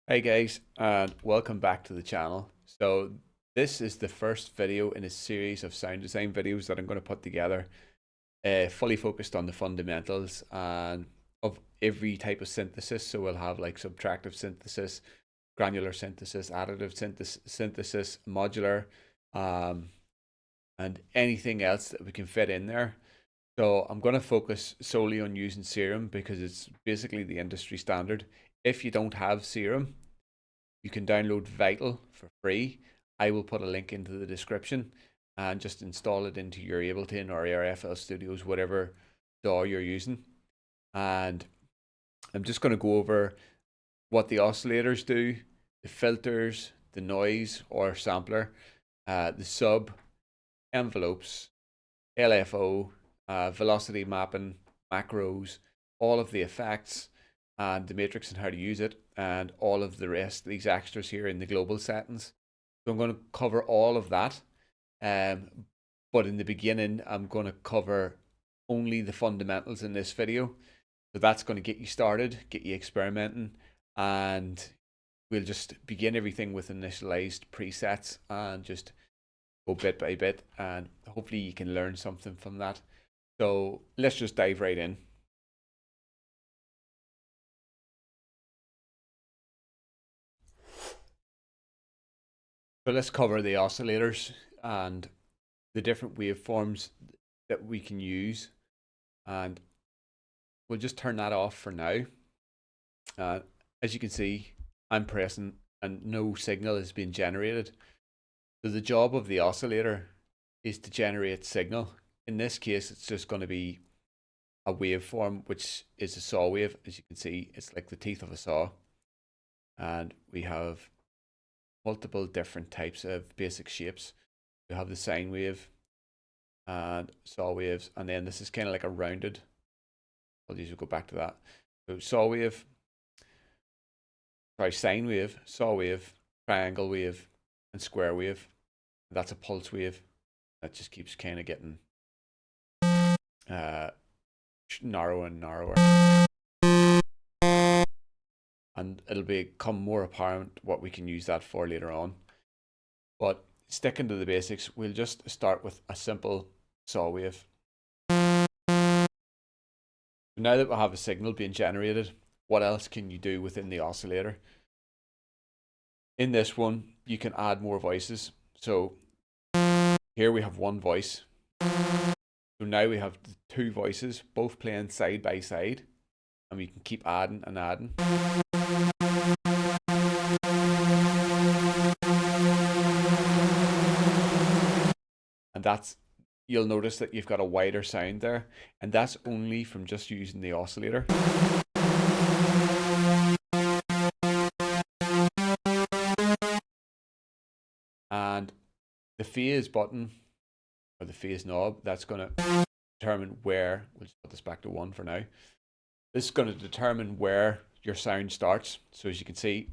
Hey guys, and welcome back to the channel. So this is the first video in a series of sound design videos that I'm going to put together, fully focused on the fundamentals and of every type of synthesis. So we'll have like subtractive synthesis, granular synthesis, additive synthesis, modular, um, and anything else that we can fit in there. So I'm going to focus solely on using Serum because it's basically the industry standard. If you don't have Serum, you can download Vital for free. I will put a link into the description and just install it into your Ableton or your FL Studios, whatever DAW you're using. And I'm just going to go over what the oscillators do, the filters, the noise or sampler, the sub, envelopes, LFO, velocity mapping, macros, all of the effects, and the matrix and how to use it, and all of the rest, these extras here in the global settings. So I'm going to cover all of that. Um, but in the beginning, I'm going to cover only the fundamentals in this video. So that's going to get you started, get you experimenting, and we'll just begin everything with initialized presets and just go bit by bit, and hopefully you can learn something from that. So let's just dive right in. So let's cover the oscillators and the different waveforms that we can use, and we'll just turn that off for now. As you can see, I'm pressing and no signal is being generated. So the job of the oscillator is to generate signal. In this case, it's just going to be a waveform, which is a saw wave. As you can see, it's like the teeth of a saw. And we have multiple different types of basic shapes. We have the sine wave and saw waves, and then this is kind of like a rounded. I'll usually go back to that. So saw wave, sorry, sine wave, saw wave, triangle wave, and square wave. That's a pulse wave that just keeps kind of getting uh, narrower and narrower, and it'll become more apparent what we can use that for later on. But sticking to the basics, we'll just start with a simple saw wave. Now that we have a signal being generated, what else can you do within the oscillator? In this one, you can add more voices. So here we have one voice. So now we have two voices, both playing side by side, and we can keep adding and adding. And that's, you'll notice that you've got a wider sound there, and that's only from just using the oscillator. And the phase button, or the phase knob, that's going to determine where, we'll just put this back to 1 for now. This is going to determine where your sound starts. So as you can see,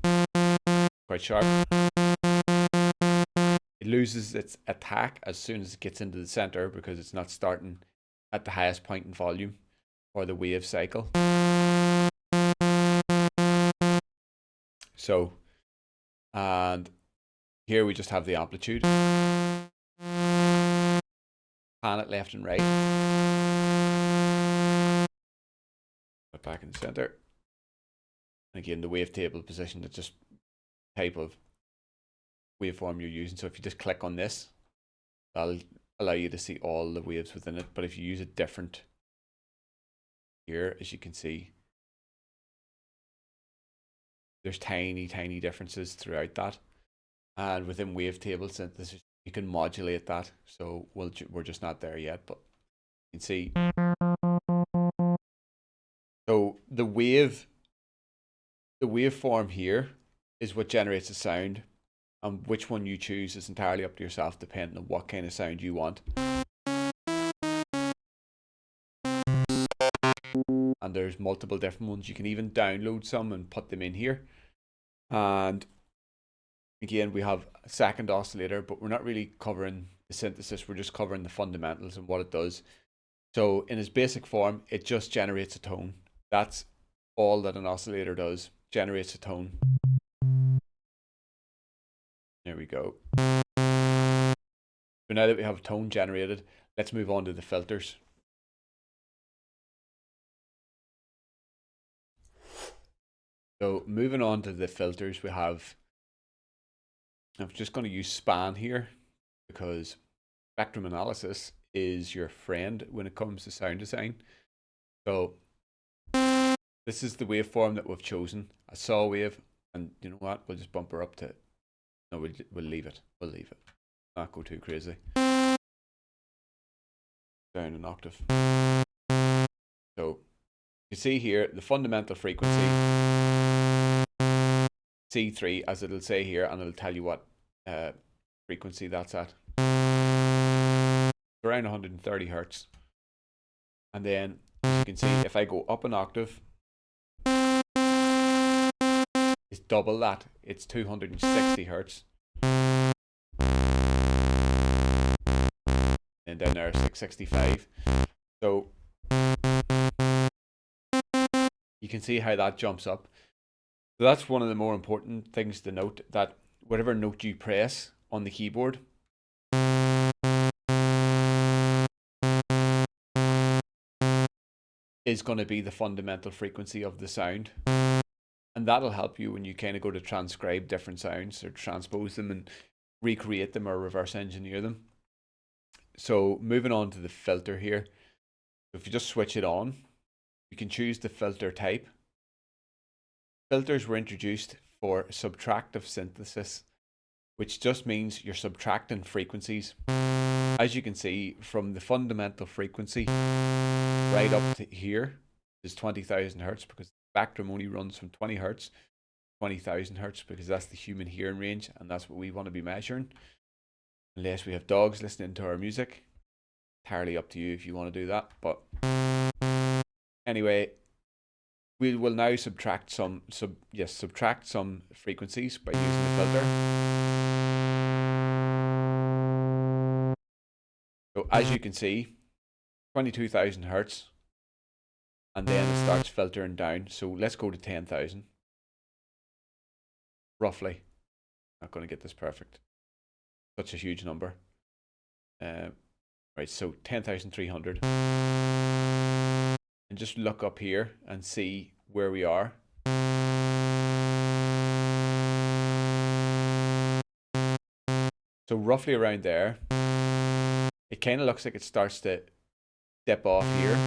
quite sharp. It loses its attack as soon as it gets into the center because it's not starting at the highest point in volume or the wave cycle. So, and here we just have the amplitude. Pan it left and right. Put it back in the center. And again, the wavetable position, that's just type of waveform you're using. So if you just click on this, that'll allow you to see all the waves within it. But if you use a different here, as you can see, there's tiny, tiny differences throughout that. And within wavetable synthesis, you can modulate that. So we're just not there yet, but you can see. So the waveform here is what generates the sound, and which one you choose is entirely up to yourself, depending on what kind of sound you want. And there's multiple different ones. You can even download some and put them in here. And again, we have a second oscillator, but we're not really covering the synthesis. We're just covering the fundamentals and what it does. So in its basic form, it just generates a tone. That's all that an oscillator does, generates a tone. There we go. So now that we have tone generated, let's move on to the filters. So moving on to the filters, we have, I'm just going to use span here because spectrum analysis is your friend when it comes to sound design. So this is the waveform that we've chosen, a saw wave, and you know what? We'll just bump her up to, no, we'll leave it. We'll leave it. Not go too crazy. Down an octave. So you see here the fundamental frequency C3, as it'll say here, and it'll tell you what frequency that's at. Around 130 hertz. And then as you can see, if I go up an octave, it's double that. It's 260 hertz. And down there it's like 65. So you can see how that jumps up. So that's one of the more important things to note, that whatever note you press on the keyboard is going to be the fundamental frequency of the sound. And that'll help you when you kind of go to transcribe different sounds or transpose them and recreate them or reverse engineer them. So moving on to the filter here. If you just switch it on, you can choose the filter type. Filters were introduced for subtractive synthesis, which just means you're subtracting frequencies. As you can see, from the fundamental frequency right up to here is 20,000 hertz, because the spectrum only runs from 20 hertz, 20,000 hertz, because that's the human hearing range, and that's what we want to be measuring. Unless we have dogs listening to our music, entirely up to you if you want to do that. But anyway, we will now subtract some frequencies by using the filter. So as you can see, 22,000 hertz, and then it starts filtering down. So let's go to 10,000, roughly. Not going to get this perfect. Such a huge number. Right, so 10,300. And just look up here and see where we are. So roughly around there. It kind of looks like it starts to dip off here.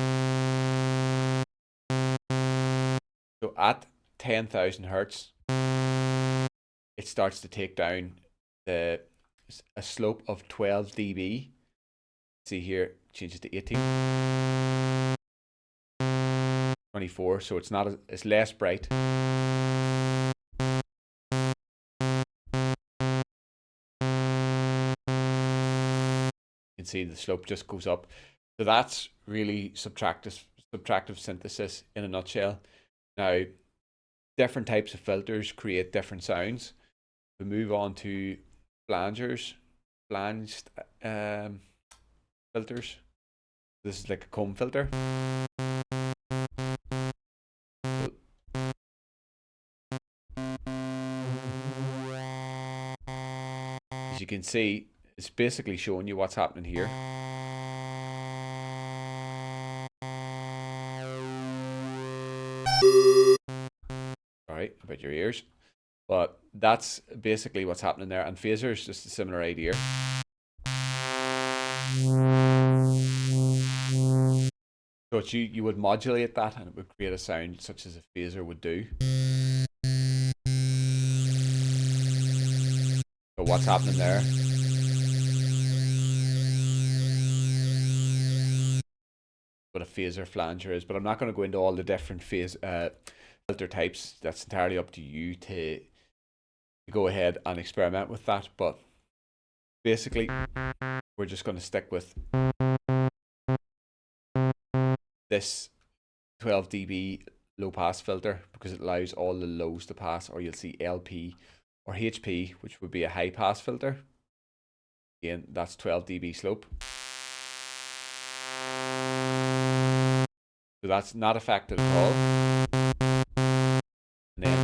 So at 10,000 hertz, it starts to take down a slope of 12 dB. See here, changes to 18, 24. So it's not it's less bright. You can see the slope just goes up. So that's really subtractive synthesis in a nutshell. Now, different types of filters create different sounds. We move on to flanged filters. This is like a comb filter. As you can see, it's basically showing you what's happening here. Sorry about your ears. But that's basically what's happening there. And phaser is just a similar idea. So it's you would modulate that and it would create a sound such as a phaser would do. So what's happening there? What a phaser flanger is, but I'm not going to go into all the different filter types. That's entirely up to you to go ahead and experiment with that. But basically, we're just going to stick with this 12 dB low pass filter because it allows all the lows to pass, or you'll see LP or HP, which would be a high pass filter. Again, that's 12 dB slope. So that's not affected at all. And then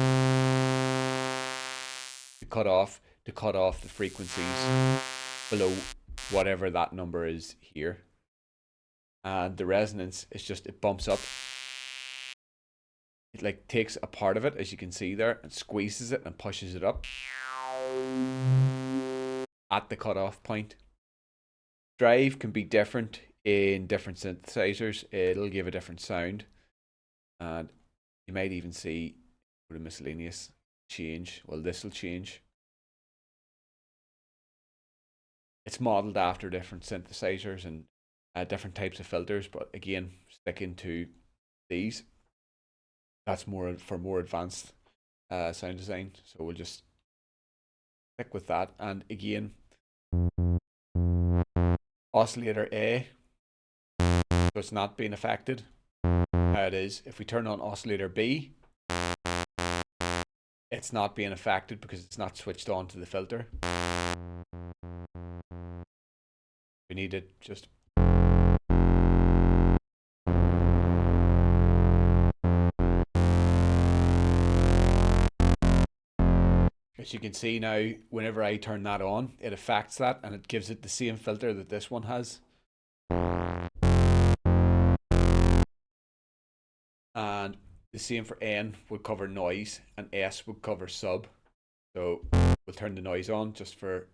the cut off to cut off the frequencies below whatever that number is here. And the resonance is just, it bumps up. It like takes a part of it, as you can see there, and squeezes it and pushes it up at the cutoff point. Drive can be different in different synthesizers. It'll give a different sound, and you might even see the miscellaneous change. Well, this will change. It's modeled after different synthesizers and different types of filters, but again, sticking to these, that's more for more advanced sound design. So we'll just stick with that. And again, oscillator A, so it's not being affected. How it is, if we turn on oscillator B, it's not being affected because it's not switched on to the filter. We need it just. As you can see now, whenever I turn that on, it affects that and it gives it the same filter that this one has. And the same for N would cover noise and S would cover sub. So we'll turn the noise on just for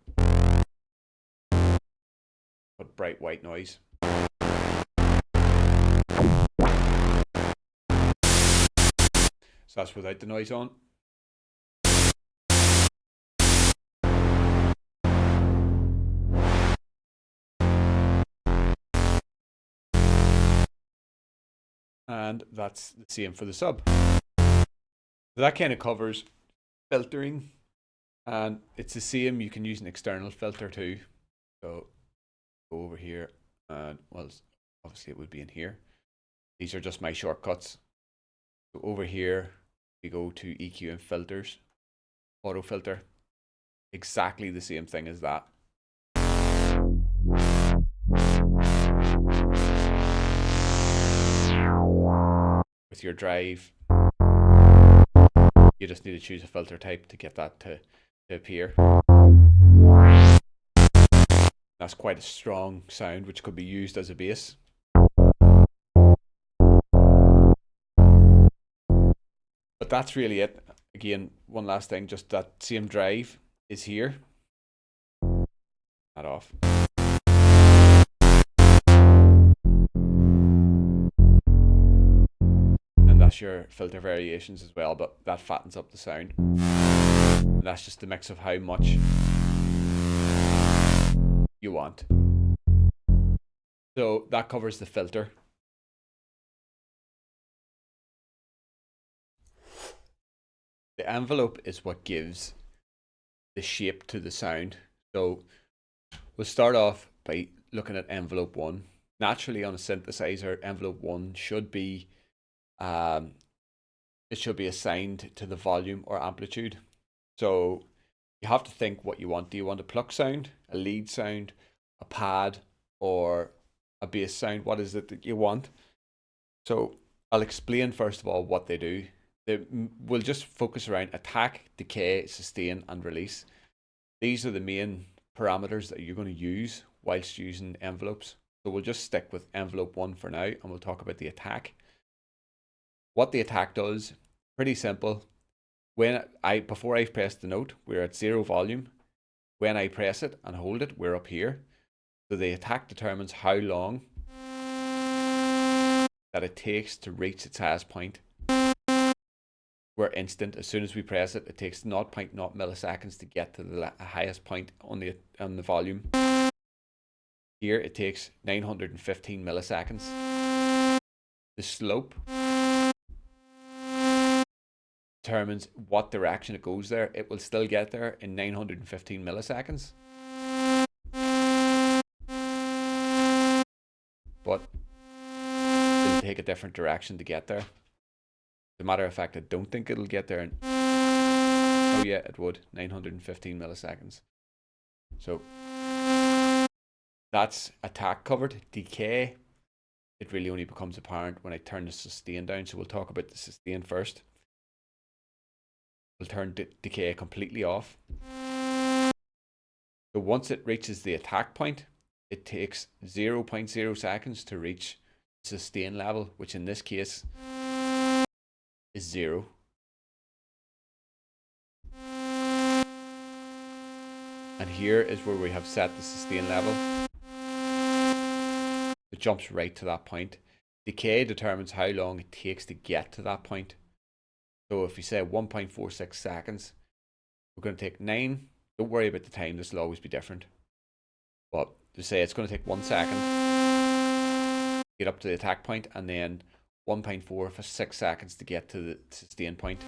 bright white noise. So that's without the noise on. And that's the same for the sub. So that kind of covers filtering, and it's the same. You can use an external filter too. So go over here, and well, obviously it would be in here. These are just my shortcuts. So over here, we go to EQ and filters, auto filter, exactly the same thing as that. With your drive, you just need to choose a filter type to get that to appear. That's quite a strong sound, which could be used as a bass. But that's really it. Again, one last thing, just that same drive is here. That off. And that's your filter variations as well, but that fattens up the sound. And that's just the mix of how much you want. So that covers the filter. The envelope is what gives the shape to the sound. So we'll start off by looking at envelope 1. Naturally, on a synthesizer, envelope 1 should be it should be assigned to the volume or amplitude. So you have to think what you want. Do you want a pluck sound, a lead sound, a pad, or a bass sound? What is it that you want? So I'll explain first of all what they do. We'll just focus around attack, decay, sustain, and release. These are the main parameters that you're going to use whilst using envelopes. So we'll just stick with envelope 1 for now, and we'll talk about the attack. What the attack does, pretty simple. Before I press the note, we're at 0 volume. When I press it and hold it, we're up here. So the attack determines how long that it takes to reach its highest point. We're instant. As soon as we press it, it takes 0.0 milliseconds to get to the highest point on the volume. Here it takes 915 milliseconds. The slope determines what direction it goes there. It will still get there in 915 milliseconds. But it'll take a different direction to get there. As a matter of fact, I don't think it'll get there. Oh yeah, it would. 915 milliseconds. So that's attack covered. Decay, it really only becomes apparent when I turn the sustain down. So we'll talk about the sustain first. We'll turn decay completely off. So once it reaches the attack point, it takes 0.0 seconds to reach sustain level, which in this case is 0. And here is where we have set the sustain level. It jumps right to that point. Decay determines how long it takes to get to that point. So if you say 1.46 seconds, we're going to take 9. Don't worry about the time, this will always be different. But to say it's going to take 1 second to get up to the attack point, and then 1.46 seconds to get to the sustain point.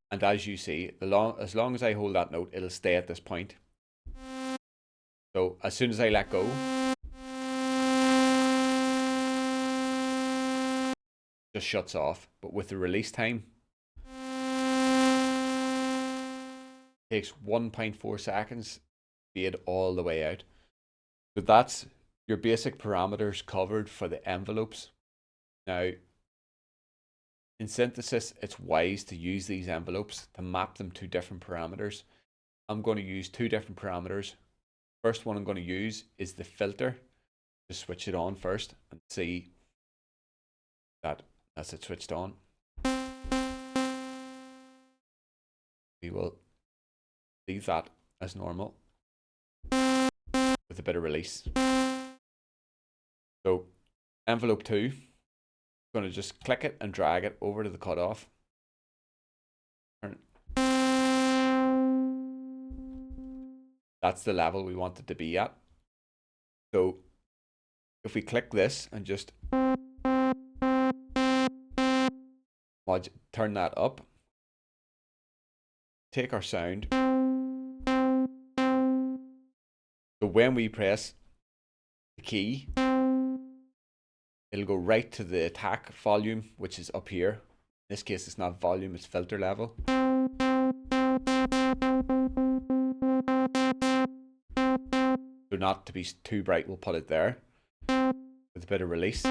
And as you see, as long as I hold that note, it'll stay at this point. So as soon as I let go, it just shuts off. But with the release time, it takes 1.4 seconds to fade all the way out. So that's your basic parameters covered for the envelopes. Now, in synthesis, it's wise to use these envelopes to map them to different parameters. I'm going to use 2 different parameters. First one I'm going to use is the filter. Just switch it on first and see that as it switched on. We will leave that as normal with a bit of release. So envelope 2. Going to just click it and drag it over to the cutoff. That's the level we want it to be at. So if we click this and just turn that up, take our sound. So when we press the key, it'll go right to the attack volume, which is up here. In this case, it's not volume, it's filter level. So not to be too bright, we'll put it there with a bit of release.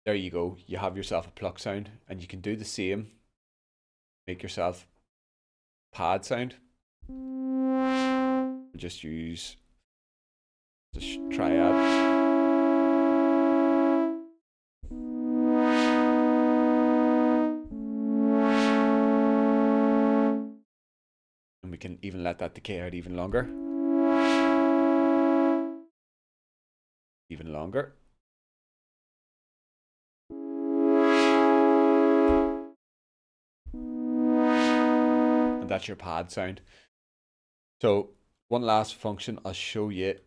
There you go. You have yourself a pluck sound, and you can do the same. Make yourself pad sound. Just use this triad. And we can even let that decay out even longer. Even longer. And that's your pad sound. So one last function I'll show you.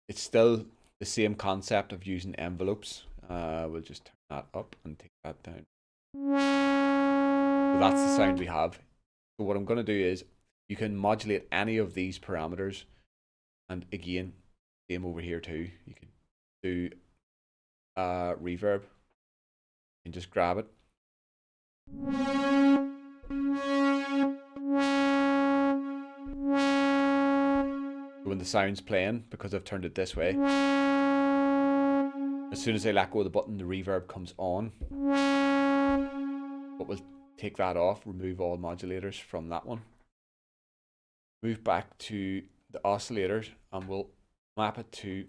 It's still the same concept of using envelopes. We'll just turn that up and take that down. So that's the sound we have. So what I'm going to do is you can modulate any of these parameters. And again, same over here too. You can do reverb. You can just grab it. When the sound's playing, because I've turned it this way, as soon as I let go of the button, the reverb comes on. But we'll take that off, remove all modulators from that one. Move back to the oscillators and we'll map it to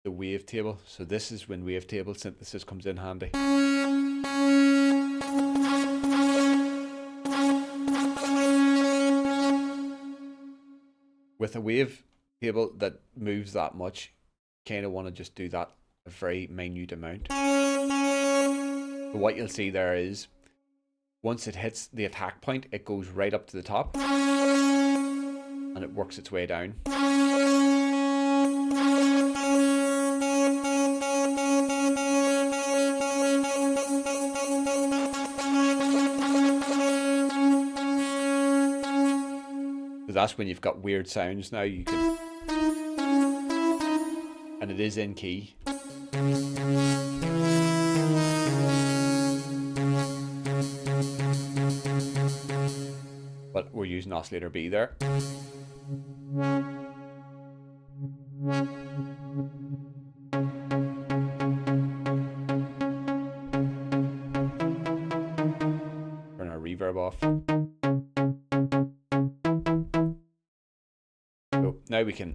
the wavetable. So this is when wavetable synthesis comes in handy. With a wavetable that moves that much, kind of want to just do that a very minute amount. So what you'll see there is, once it hits the attack point, it goes right up to the top and it works its way down. So that's when you've got weird sounds now. You can, and it is in key. But we're using oscillator B there. reverb off. So now we can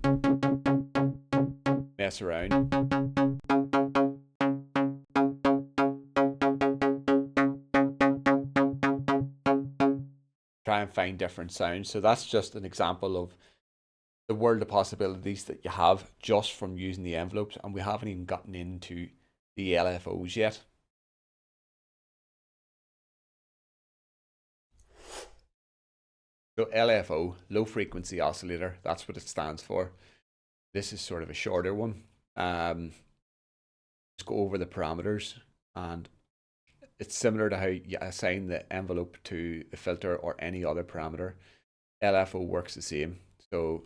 mess around. Try and find different sounds. So that's just an example of the world of possibilities that you have just from using the envelopes, and we haven't even gotten into the LFOs yet. So LFO, low frequency oscillator, that's what it stands for. This is sort of a shorter one. Let's go over the parameters, and it's similar to how you assign the envelope to the filter or any other parameter. LFO works the same. So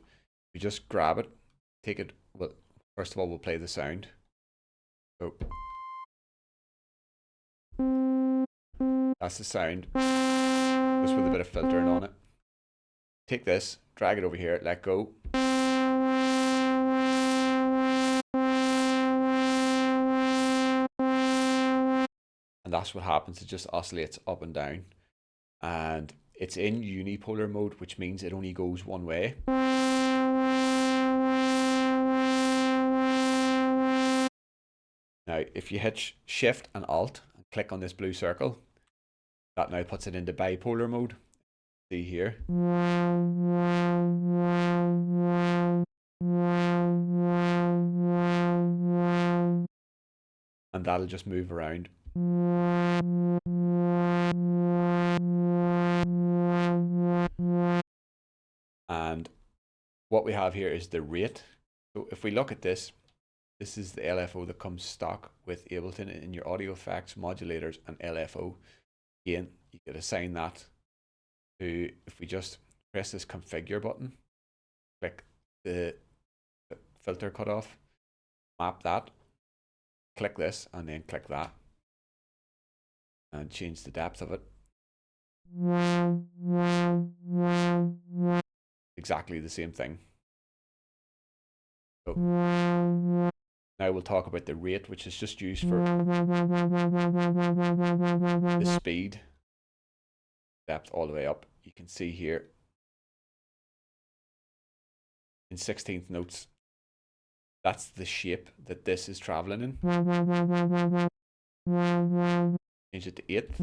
you just grab it, take it. Well, first of all, we'll play the sound. So that's the sound, just with a bit of filtering on it. Take this, drag it over here, let go. And that's what happens. It just oscillates up and down. And it's in unipolar mode, which means it only goes one way. Now, if you hit Shift and Alt and click on this blue circle, that now puts it into bipolar mode. See here. And that'll just move around. And what we have here is the rate. So if we look at this, this is the LFO that comes stock with Ableton in your audio effects, modulators, and LFO. Again, you could assign that to, if we just press this configure button, click the filter cutoff, map that, click this, and then click that, and change the depth of it. Exactly the same thing. So now we'll talk about the rate, which is just used for the speed, depth all the way up. You can see here in 16th notes, that's the shape that this is traveling in. Change it to 8th.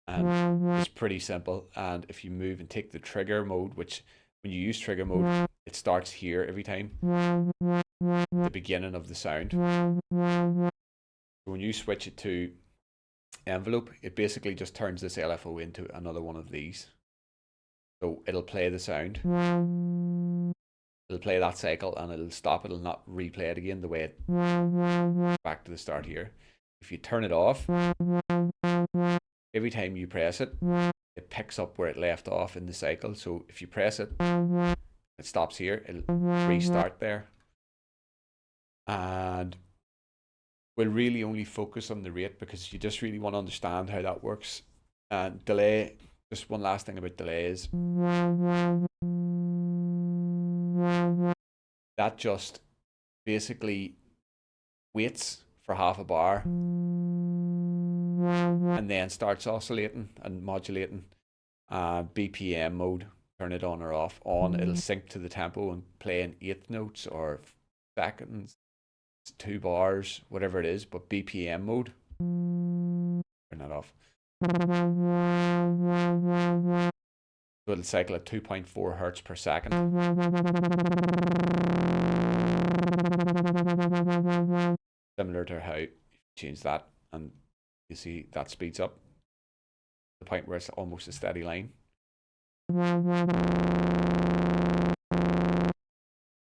And it's pretty simple. And if you move and take the trigger mode, which when you use trigger mode, it starts here every time, the beginning of the sound. When you switch it to envelope, it basically just turns this LFO into another one of these. So it'll play the sound, it'll play that cycle, and it'll stop. It'll not replay it again the way it back to the start here. If you turn it off, every time you press it, it picks up where it left off in the cycle. So if you press it, it stops here, it'll restart there. And we'll really only focus on the rate because you just really want to understand how that works. And delay, just one last thing about delay is that just basically waits for half a bar and then starts oscillating and modulating. BPM mode, turn it on or off. On, it'll sync to the tempo and play in 8th notes or seconds, 2 bars, whatever it is. But BPM mode, turn that off. So it'll cycle at 2.4 hertz per second. Similar to how you change that, and you see that speeds up to the point where it's almost a steady line.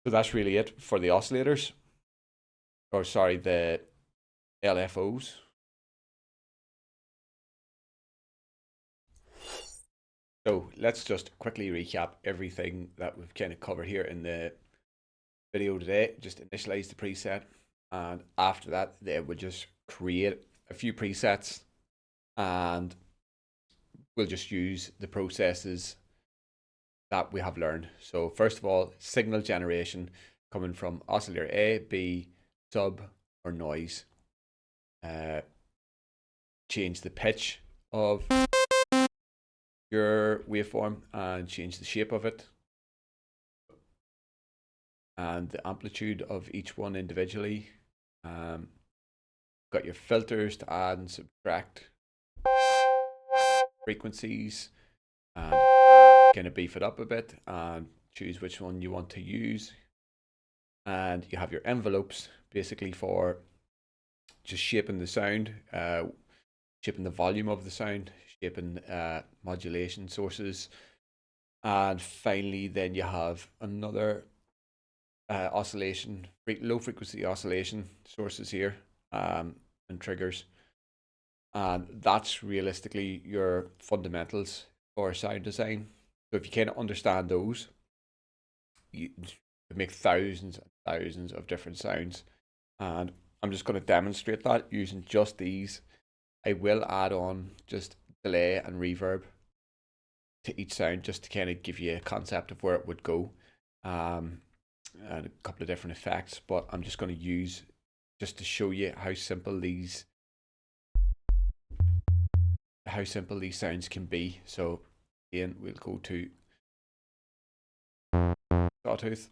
So that's really it for the oscillators, or sorry, the LFOs. So let's just quickly recap everything that we've kind of covered here in the video today. Just initialize the preset, and after that, they would just create a few presets, and we'll just use the processes that we have learned. So first of all, signal generation coming from oscillator A, B, sub, or noise. Change the pitch of your waveform and change the shape of it and the amplitude of each one individually. Got your filters to add and subtract frequencies, and kind of beef it up a bit and choose which one you want to use. And you have your envelopes basically for just shaping the sound, shaping the volume of the sound, shaping modulation sources. And finally, then you have another oscillation, low frequency oscillation sources here, and triggers. And that's realistically your fundamentals for sound design. So if you kind of understand those, you can make thousands and thousands of different sounds. And I'm just going to demonstrate that using just these. I will add on just delay and reverb to each sound just to kind of give you a concept of where it would go, and a couple of different effects. But I'm just going to use just to show you how simple these sounds can be. So again, we'll go to Sawtooth.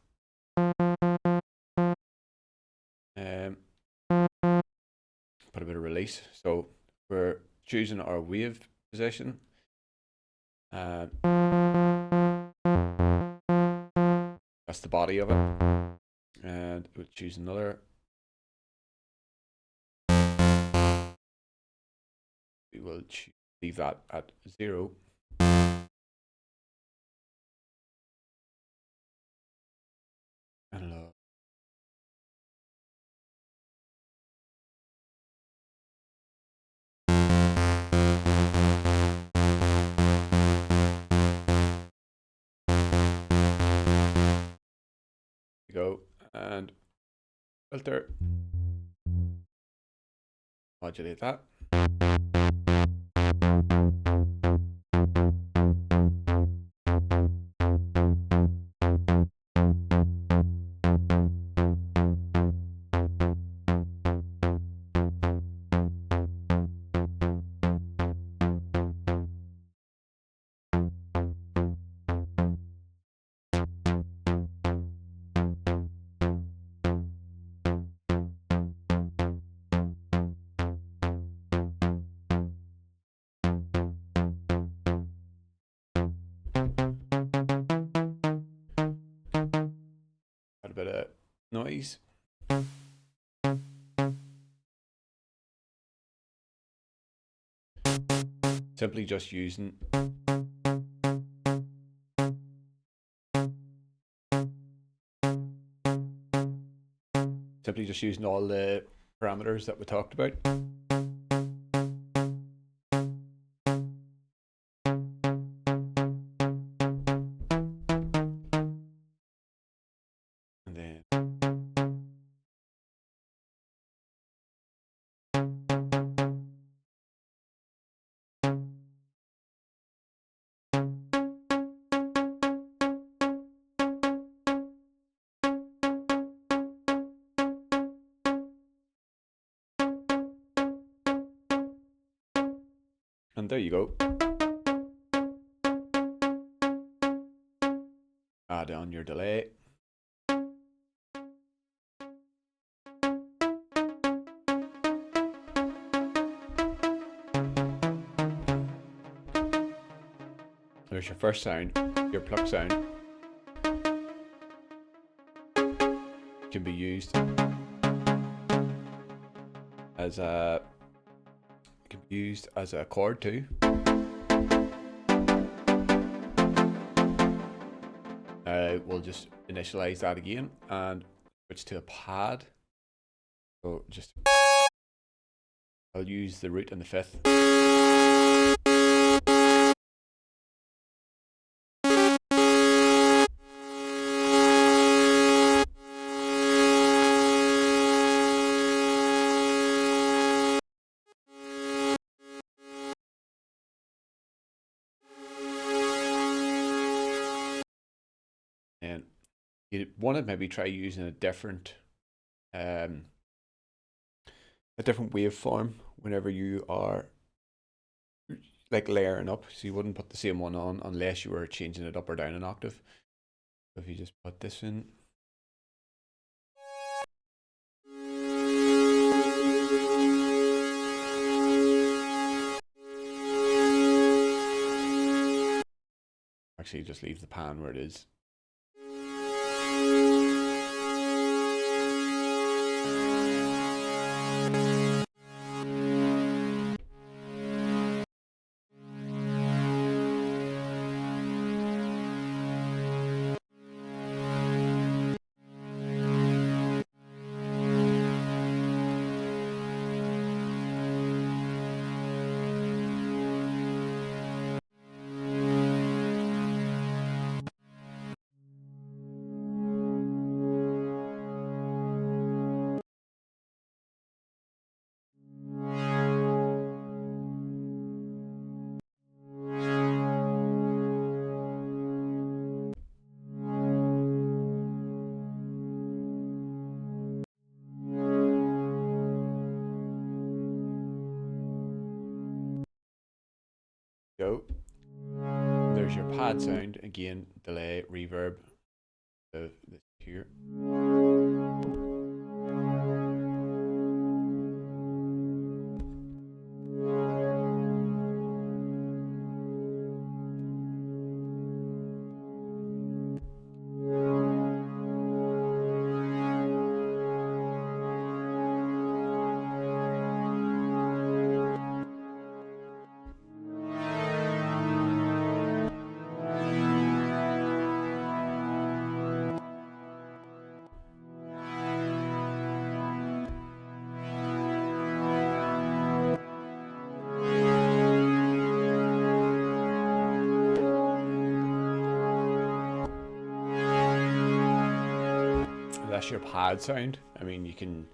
Put a bit of release. So we're choosing our wave position. That's the body of it. And we'll choose another. We will leave that at 0. Analog. Go and filter, modulate that. Add a bit of noise. Simply just using all the parameters that we talked about. And then there you go. Add on your delay. There's your first sound, your pluck sound. Can be used as a chord too. We'll just initialize that again and switch to a pad. So just I'll use the root and the fifth. And you want to maybe try using a different waveform whenever you are like layering up. So you wouldn't put the same one on unless you were changing it up or down an octave. So if you just put this in. Actually, just leave the pan where it is. Go. There's your pad sound. Again, delay, reverb. This here. That's your pad sound. I mean, you can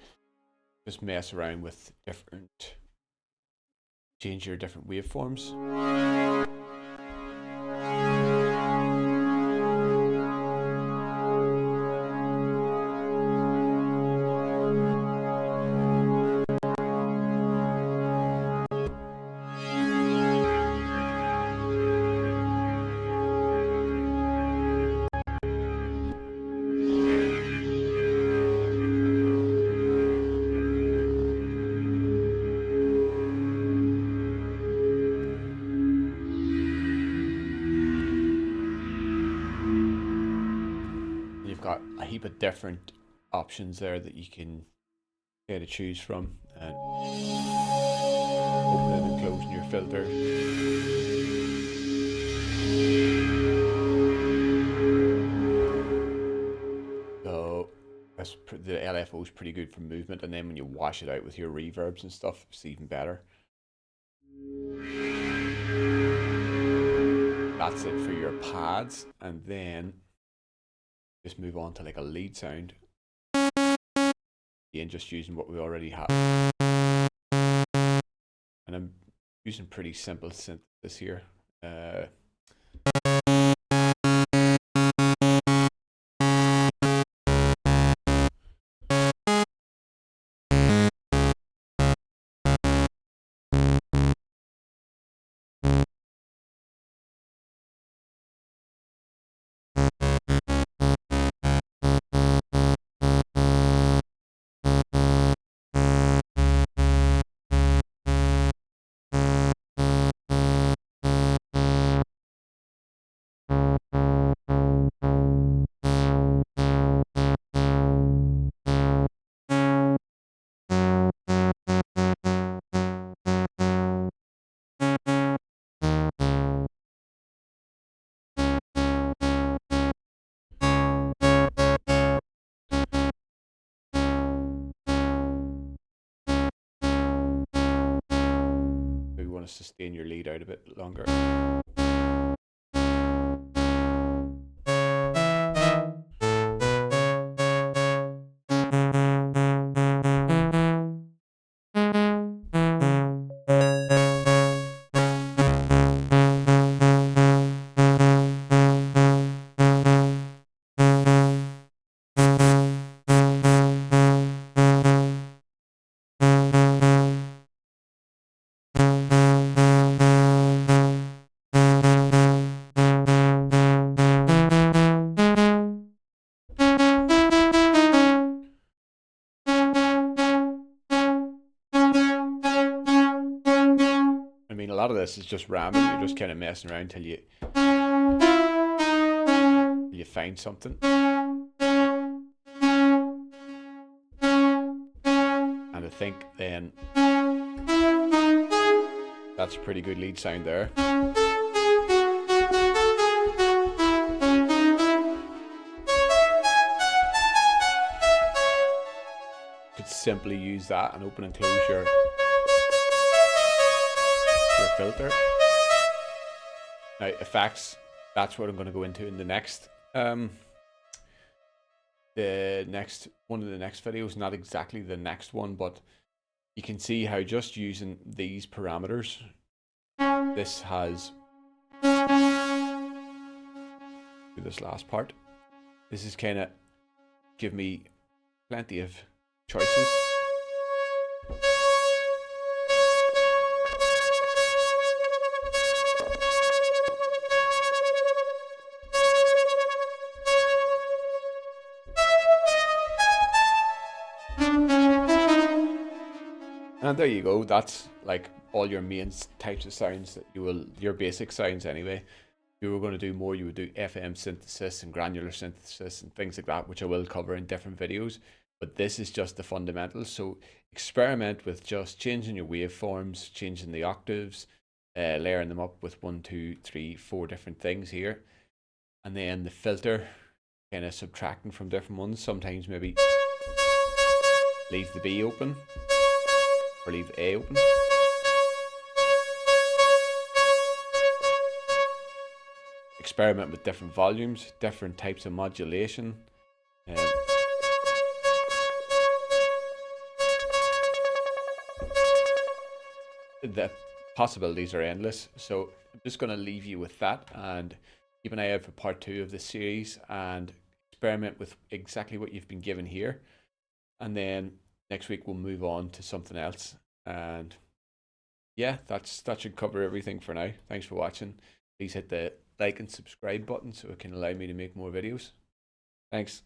just mess around with different, change your different waveforms. You've got a heap of different options there that you can get to choose from, and opening and closing your filter. So the LFO is pretty good for movement, and then when you wash it out with your reverbs and stuff, it's even better. That's it for your pads, and then just move on to like a lead sound. Again, just using what we already have. And I'm using pretty simple synthesis here. We want to sustain your lead out a bit longer. mean, a lot of this is just random. You're just kind of messing around till you find something. And I think then that's a pretty good lead sound there. Could simply use that and open and close your filter. Now effects, that's what I'm going to go into in the next one of the next videos. Not exactly the next one, but you can see how just using these parameters, this has this last part. This is kind of give me plenty of choices. And there you go. That's like all your main types of sounds that your basic sounds anyway. If you were going to do more, you would do FM synthesis and granular synthesis and things like that, which I will cover in different videos. But this is just the fundamentals. So experiment with just changing your waveforms, changing the octaves, layering them up with 1, 2, 3, 4 different things here. And then the filter, kind of subtracting from different ones. Sometimes maybe leave the B open or leave A open. Experiment with different volumes, different types of modulation. The possibilities are endless. So I'm just going to leave you with that and keep an eye out for part 2 of this series and experiment with exactly what you've been given here. And then next week we'll move on to something else. And yeah, that should cover everything for now. Thanks for watching. Please hit the like and subscribe button so it can allow me to make more videos. Thanks.